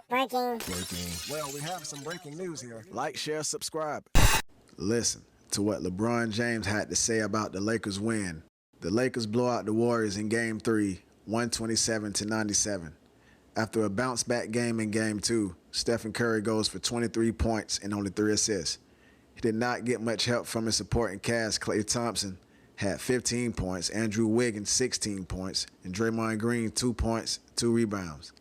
Breaking. Well, we have some breaking news here. Like, share, subscribe. Listen to what LeBron James had to say about the Lakers' win. The Lakers blow out the Warriors in Game 3, 127-97. After a bounce-back game in Game 2, Stephen Curry goes for 23 points and only 3 assists. He did not get much help from his supporting cast. Klay Thompson had 15 points, Andrew Wiggins 16 points, and Draymond Green 2 points, 2 rebounds.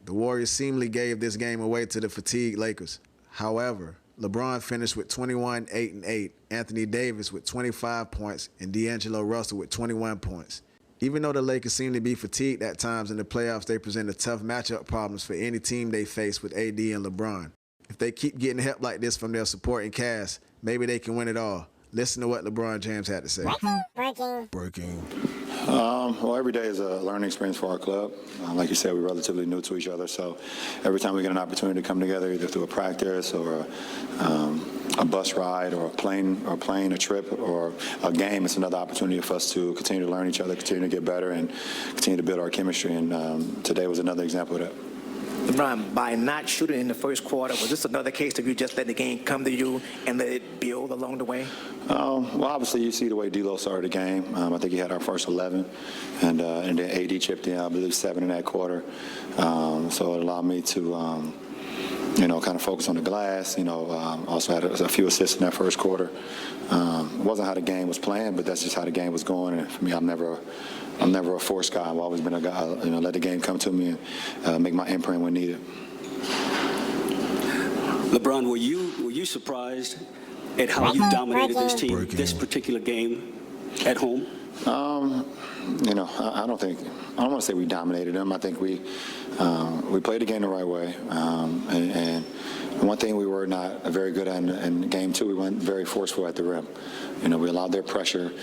The Warriors seemingly gave this game away to the fatigued Lakers. However, LeBron finished with 21, 8, and 8, Anthony Davis with 25 points, and D'Angelo Russell with 21 points. Even though the Lakers seem to be fatigued at times in the playoffs, they presented tough matchup problems for any team they face with AD and LeBron. If they keep getting help like this from their supporting cast, maybe they can win it all. Listen to what LeBron James had to say. Breaking. Well, every day is a learning experience for our club. Like you said, we're relatively new to each other, so every time we get an opportunity to come together, either through a practice or a bus ride or a plane, a trip or a game, it's another opportunity for us to continue to learn each other, continue to get better, and continue to build our chemistry. And today was another example of that. LeBron, by not shooting in the first quarter, was this another case of you just let the game come to you and let it build along the way? Well, obviously, you see the way D'Lo started the game. I think he had our first 11, and then AD chipped in, I believe, 7 in that quarter. So it allowed me to, kind of focus on the glass. Also had a few assists in that first quarter. It wasn't how the game was playing, but that's just how the game was going. And for me, I'm never a force guy. I've always been a guy, let the game come to me and make my imprint when needed. LeBron, were you surprised at how you dominated this team, this particular game at home? I don't want to say we dominated them. I think we played the game the right way. And one thing we were not very good at in Game 2, we weren't very forceful at the rim. We allowed their pressure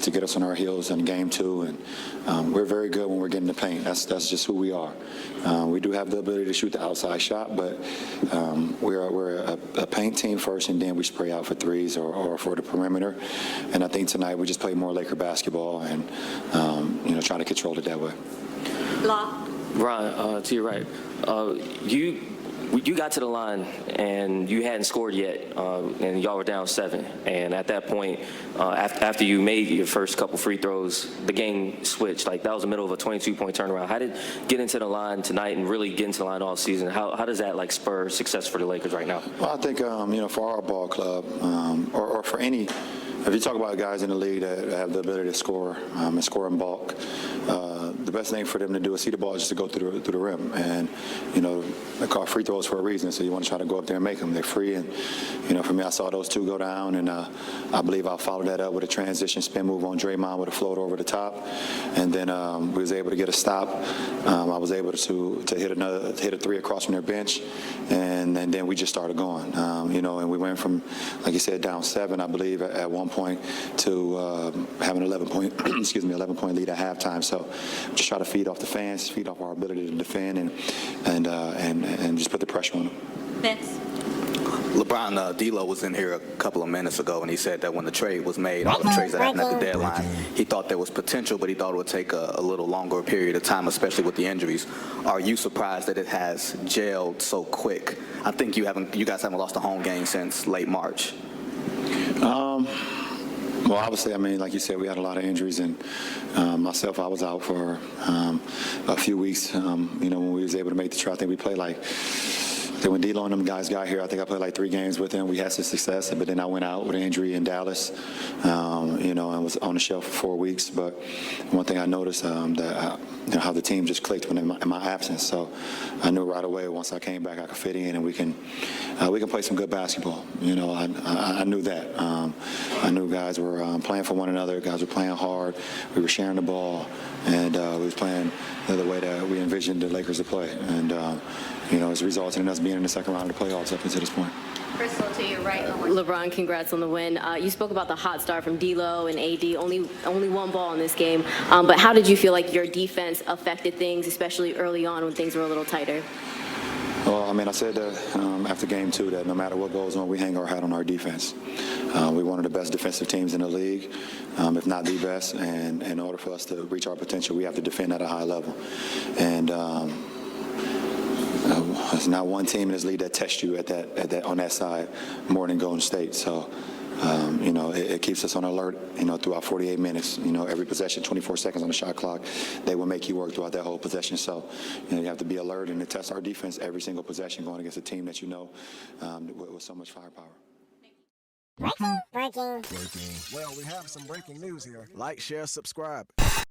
to get us on our heels in Game 2, and we're very good when we're getting the paint. That's just who we are. We do have the ability to shoot the outside shot, but we're a paint team first, and then we spray out for threes or for the perimeter. And I think tonight we just played more Laker basketball and try to control it that way. Ron, to your right, you got to the line and you hadn't scored yet, and y'all were down 7. And at that point, after you made your first couple free throws, the game switched. Like, that was the middle of a 22-point turnaround. How did get into the line tonight and really get into the line all season? How does that spur success for the Lakers right now? Well, I think for our ball club or for any. If you talk about guys in the league that have the ability to score and score in bulk, the best thing for them to do is see the ball just to go through the rim. And, they call free throws for a reason, so you want to try to go up there and make them. They're free. And, for me, I saw those two go down, and I believe I followed that up with a transition spin move on Draymond with a floater over the top. And then we was able to get a stop. I was able to hit a three across from their bench, and then we just started going. And we went from, like you said, down 7, I believe, at one point to having 11-point, 11-point lead at halftime. So just try to feed off the fans, feed off our ability to defend, and just put the pressure on them. Vince. LeBron, D'Lo was in here a couple of minutes ago, and he said that when the trade was made, all the trades that happened at the deadline, he thought there was potential, but he thought it would take a little longer period of time, especially with the injuries. Are you surprised that it has gelled so quick? I think you guys haven't lost a home game since late March. Well, obviously, like you said, we had a lot of injuries, and myself, I was out for a few weeks. When we was able to make the trade, I think we played then when D'Lo and them guys got here, I think I played 3 games with them. We had some success, but then I went out with an injury in Dallas, and was on the shelf for 4 weeks. But one thing I noticed that how the team just clicked when in my absence. So I knew right away once I came back I could fit in and we can play some good basketball. I knew that. I knew guys were playing for one another. Guys were playing hard. We were sharing the ball, and we was playing the way that we envisioned the Lakers to play. And it's resulted in us being in the second round of the playoffs up until this point. Crystal, to your right. LeBron, congrats on the win. You spoke about the hot start from D'Lo and AD, only 1 ball in this game. But how did you feel like your defense affected things, especially early on when things were a little tighter? Well, I said that after Game 2 that no matter what goes on, we hang our hat on our defense. We're one of the best defensive teams in the league, if not the best. And in order for us to reach our potential, we have to defend at a high level. And There's not one team in this league that tests you on that side more than Golden State. So, it keeps us on alert, throughout 48 minutes. Every possession, 24 seconds on the shot clock. They will make you work throughout that whole possession. So, you have to be alert and to test our defense every single possession going against a team that with so much firepower. Breaking. Well, we have some breaking news here. Like, share, subscribe.